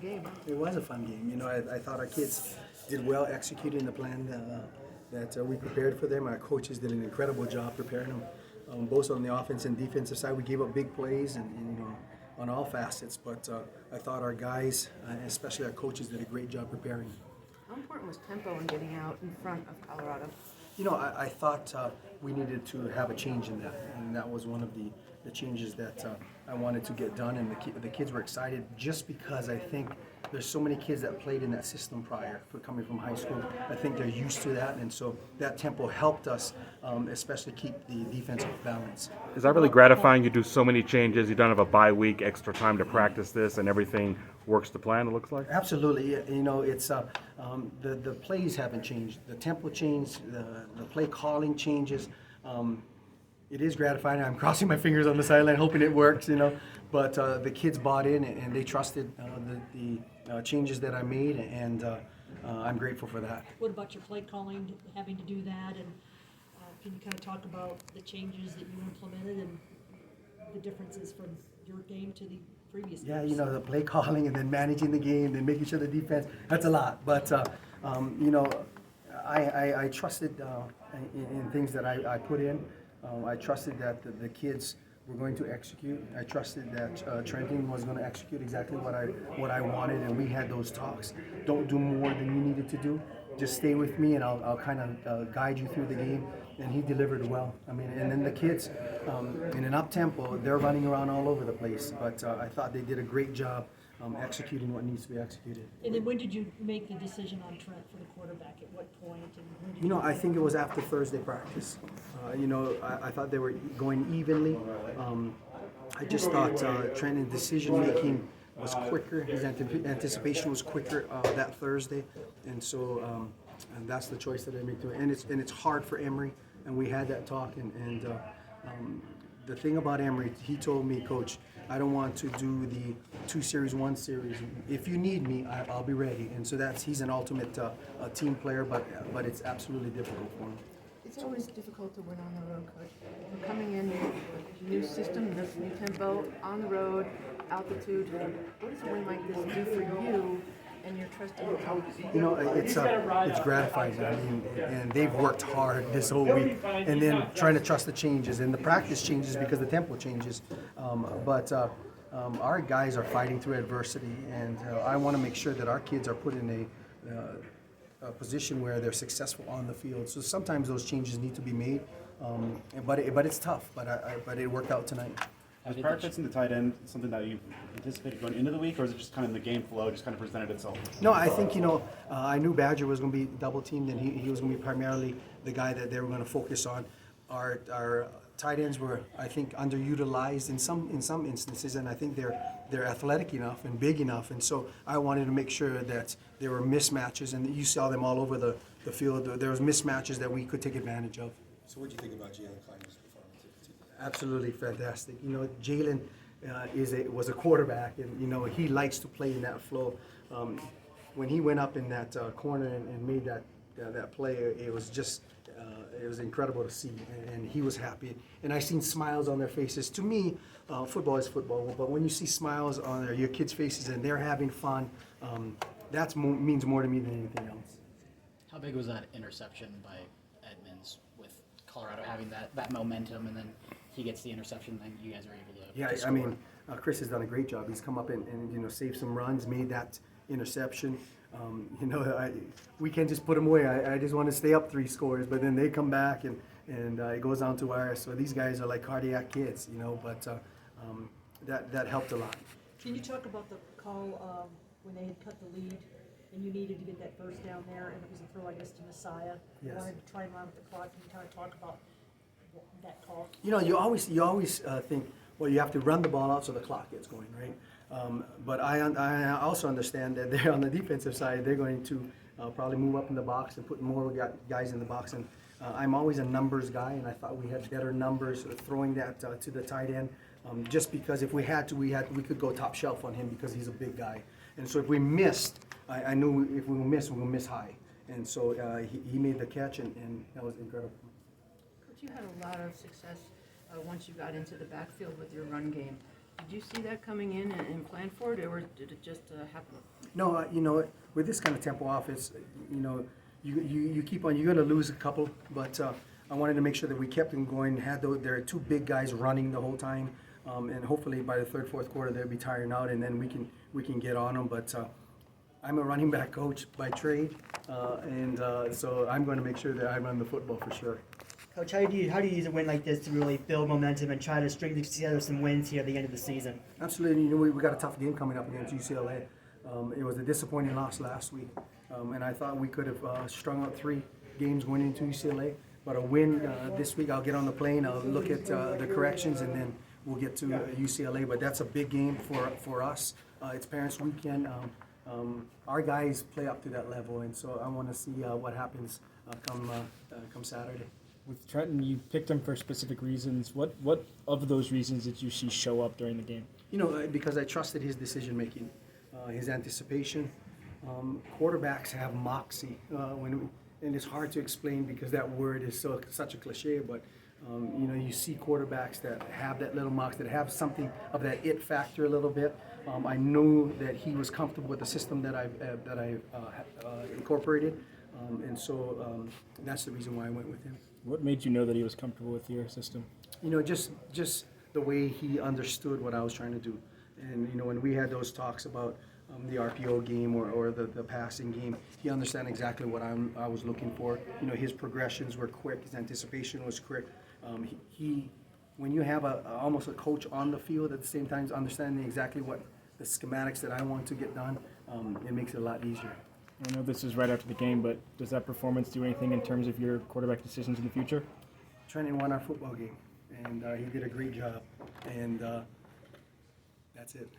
game. It was a fun game. You know, I thought our kids did well executing the plan that we prepared for them. Our coaches did an incredible job preparing them, both on the offense and defensive side. We gave up big plays and you know, on all facets, but I thought our guys, especially our coaches, did a great job preparing. How important was tempo in getting out in front of Colorado? You know, I thought we needed to have a change in that, and that was one of the changes that I wanted to get done, and the kids were excited just because I think there's so many kids that played in that system prior for coming from high school. I think they're used to that, and so that tempo helped us, especially keep the defensive balance. Is that really gratifying? You do so many changes, you don't have a bye week, extra time to practice this, and everything works to plan, it looks like? Absolutely. You know, it's the plays haven't changed. The tempo changed, the play calling changes. It is gratifying. I'm crossing my fingers on the sideline, hoping it works, you know. But the kids bought in and they trusted the changes that I made, and I'm grateful for that. What about your play calling, having to do that, and can you kind of talk about the changes that you implemented and the differences from your game to the previous Yeah, games? you know, the play calling and then managing the game, then making sure the defense, that's a lot. But, you know, I trusted in things that I put in. I trusted that the kids were going to execute. I trusted that Trenton was going to execute exactly what I wanted, and we had those talks. Don't do more than you needed to do. Just stay with me, and I'll kind of guide you through the game. And he delivered well. I mean, and then the kids, in an up-tempo, they're running around all over the place. But I thought they did a great job executing what needs to be executed. And then when did you make the decision on Trent for the quarterback? At what point? And when did You know, I think it was after Thursday practice. You know, I thought they were going evenly. I just thought Trenton's decision-making was quicker. His anticipation was quicker that Thursday. And so and that's the choice that I made to it. And it's hard for Emory, and we had that talk. And the thing about Emory, he told me, Coach, I don't want to do the 2 series, 1 series. If you need me, I'll be ready. And so he's an ultimate team player, but it's absolutely difficult for him. It's always difficult to win on the road, Coach. You're coming in with a new system, new tempo, on the road, altitude. What does a win like this do for you and your trusted coach? You know, it's gratifying. I mean, and they've worked hard this whole week, and then trying to trust the changes, and the practice changes because the tempo changes. But our guys are fighting through adversity, and I want to make sure that our kids are put in a position where they're successful on the field. So sometimes those changes need to be made, but it's tough. But it worked out tonight. Was prioritizing the tight end something that you anticipated going into the week, or is it just kind of in the game flow, just kind of presented itself? No, I think, you know, I knew Badger was going to be double teamed, and he was going to be primarily the guy that they were going to focus on. Our tight ends were, I think, underutilized in some instances, and I think they're athletic enough and big enough, and so I wanted to make sure that there were mismatches, and you saw them all over the field. There was mismatches that we could take advantage of. So what do you think about Jalen Kleiner's performance? Absolutely fantastic. You know, Jalen was a quarterback, and you know he likes to play in that flow. When he went up in that corner and made that play, it was just it was incredible to see, and he was happy. And I seen smiles on their faces. To me, football is football, but when you see smiles on your kids' faces and they're having fun, that means more to me than anything else. How big was that interception by Edmonds with Colorado having that momentum, and then he gets the interception, and then you guys are able to Yeah, score? I mean, Chris has done a great job. He's come up and you know, saved some runs, made that interception. You know, we can't just put them away. I just want to stay up 3 scores, but then they come back and it goes down to wire. So these guys are like cardiac kids, you know, but that helped a lot. Can you talk about the call when they had cut the lead and you needed to get that first down there, and it was a throw, I guess, to Messiah? You Yes. wanted to try and run with the clock. Can you kind of talk about that call? You know, you always think, well, you have to run the ball out so the clock gets going, right? But I also understand that they're on the defensive side. They're going to probably move up in the box and put more guys in the box. And I'm always a numbers guy, and I thought we had better numbers throwing that to the tight end. Just because if we had to, we could go top shelf on him because he's a big guy. And so if we missed, I knew if we missed, we would miss high. And so he made the catch, and that was incredible. Coach, you had a lot of success once you got into the backfield with your run game. Did you see that coming in and plan for it, or did it just happen? No, you know, with this kind of tempo offense, you know, you keep on. You're going to lose a couple, but I wanted to make sure that we kept them going. There are two big guys running the whole time, and hopefully by the third, fourth quarter they'll be tiring out, and then we can get on them. But I'm a running back coach by trade, and so I'm going to make sure that I run the football for sure. Coach, how do you use a win like this to really build momentum and try to string together some wins here at the end of the season? Absolutely. You know, we got a tough game coming up against UCLA. It was a disappointing loss last week, and I thought we could have strung out 3 games going into UCLA. But a win this week, I'll get on the plane, I'll look at the corrections, and then we'll get to UCLA. But that's a big game for us. It's Parents Weekend. Our guys play up to that level, and so I want to see what happens come Saturday. With Trenton, you picked him for specific reasons. What of those reasons did you see show up during the game? You know, because I trusted his decision making, his anticipation. Quarterbacks have moxie, and it's hard to explain because that word is such a cliche. But you know, you see quarterbacks that have that little moxie, that have something of that it factor a little bit. I knew that he was comfortable with the system that I incorporated, and so that's the reason why I went with him. What made you know that he was comfortable with your system? You know, just the way he understood what I was trying to do. And, you know, when we had those talks about the RPO game or the passing game, he understood exactly what I was looking for. You know, his progressions were quick, his anticipation was quick. When you have almost a coach on the field at the same time, understanding exactly what the schematics that I want to get done, it makes it a lot easier. I know this is right after the game, but does that performance do anything in terms of your quarterback decisions in the future? Trenton won our football game, and he did a great job, and that's it.